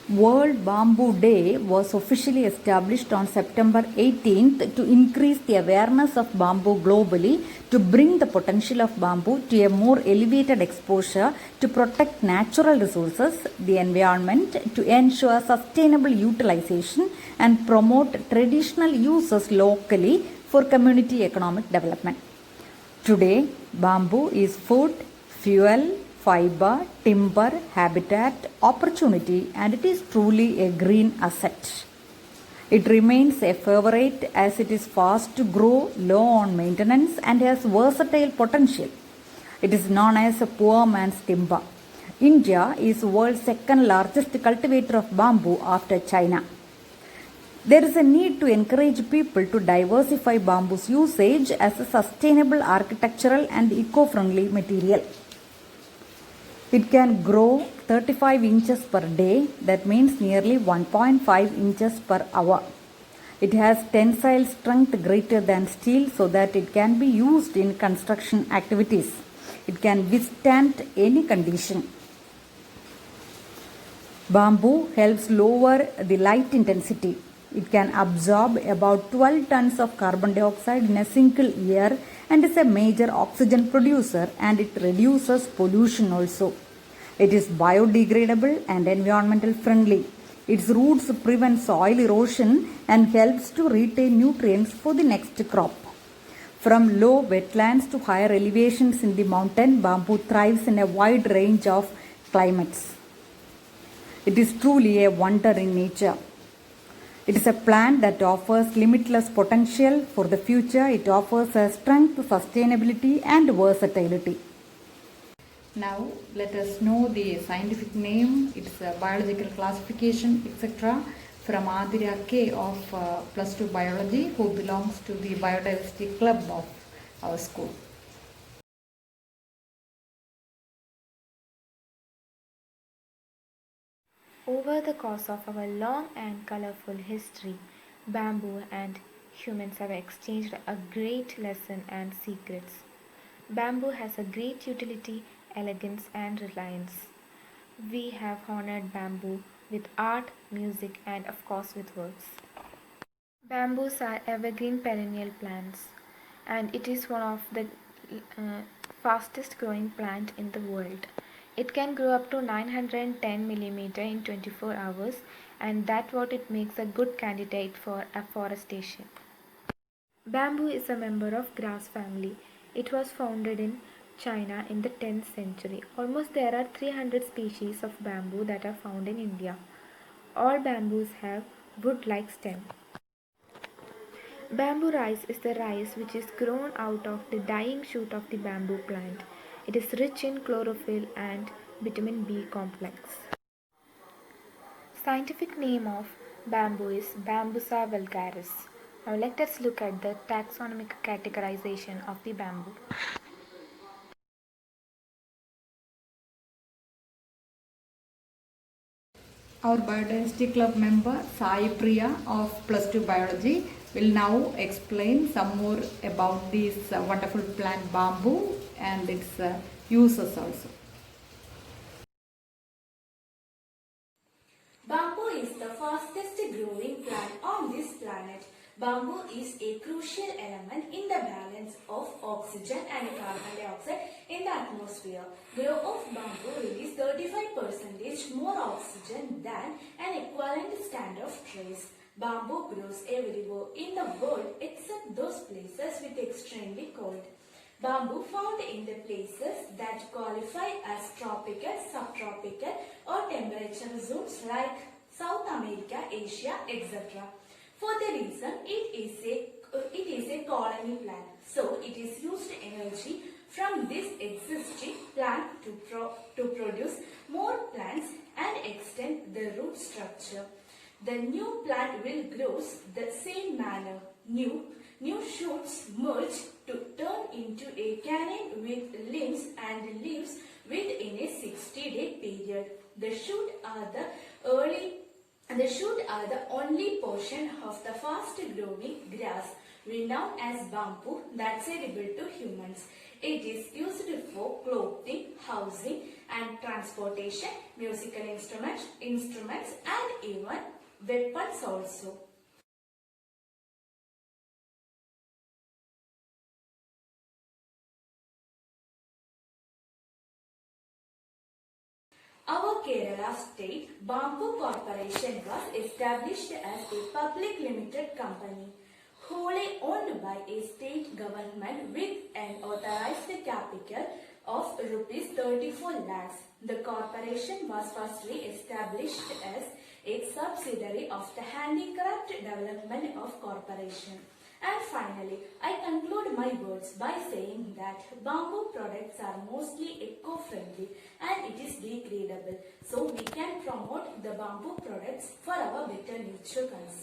World Bamboo Day was officially established on September 18th to increase the awareness of bamboo globally, to bring the potential of bamboo to a more elevated exposure, to protect natural resources, the environment, to ensure sustainable utilization and promote traditional uses locally for community economic development. Today, bamboo is food, fuel, fiber, timber, habitat, opportunity, and it is truly a green asset. It remains a favorite as it is fast to grow, low on maintenance, and has versatile potential. It is known as a poor man's timber. India is the world's second largest cultivator of bamboo after China. There is a need to encourage people to diversify bamboo's usage as a sustainable architectural and eco-friendly material. It can grow 35 inches per day, that means nearly 1.5 inches per hour. It has tensile strength greater than steel so that it can be used in construction activities. It can withstand any condition. Bamboo helps lower the light intensity. It can absorb about 12 tons of carbon dioxide in a single year and is a major oxygen producer, and it reduces pollution also. It is biodegradable and environmental friendly. Its roots prevent soil erosion and helps to retain nutrients for the next crop. From low wetlands to higher elevations in the mountain, bamboo thrives in a wide range of climates. It is truly a wonder in nature. It is a plant that offers limitless potential for the future. It offers a strength, sustainability, and versatility. Now let us know the scientific name, its biological classification, etc. from Adira K of Plus 2 Biology, who belongs to the Biodiversity Club of our school. Over the course of our long and colorful history, bamboo and humans have exchanged a great lesson and secrets. Bamboo has a great utility, elegance, and reliance. We have honored bamboo with art, music, and of course with words. Bamboos are evergreen perennial plants, and it is one of the fastest growing plant in the world. It can grow up to 910 mm in 24 hours, and that's what it makes a good candidate for afforestation. Bamboo is a member of grass family. It was founded in China in the 10th century. Almost there are 300 species of bamboo that are found in India. All bamboos have wood-like stem. Bamboo rice is the rice which is grown out of the dying shoot of the bamboo plant. It is rich in chlorophyll and vitamin B complex. Scientific name of bamboo is Bambusa vulgaris. Now let us look at the taxonomic categorization of the bamboo. Our Biodiversity Club member Sai Priya of Plus 2 Biology will now explain some more about this wonderful plant bamboo and its uses also. Bamboo is the fastest growing plant on this planet. Bamboo is a crucial element in the balance of oxygen and carbon dioxide in the atmosphere. Growth of bamboo releases 35% more oxygen than an equivalent stand of trees. Bamboo grows everywhere in the world except those places with extremely cold. Bamboo found in the places that qualify as tropical, subtropical or temperature zones like South America, Asia, etc. For the reason it is a colony plant, so it is used energy from this existing plant to produce more plants and extend the root structure. The new plant will grow the same manner. New shoots merge to turn into a cannon with limbs and leaves within a 60-day period. The shoot are the only portion of the fast-growing grass we know as bamboo that's edible to humans. It is used for clothing, housing and transportation, musical instruments and even weapons also. Our Kerala State Bamboo Corporation was established as a public limited company wholly owned by a state government with an authorized capital of rupees 34 lakhs. The corporation was firstly established as a subsidiary of the Handicraft Development of Corporation. And finally, I conclude my words by saying that bamboo products are mostly eco-friendly and it is degradable. So we can promote the bamboo products for our better nature concern.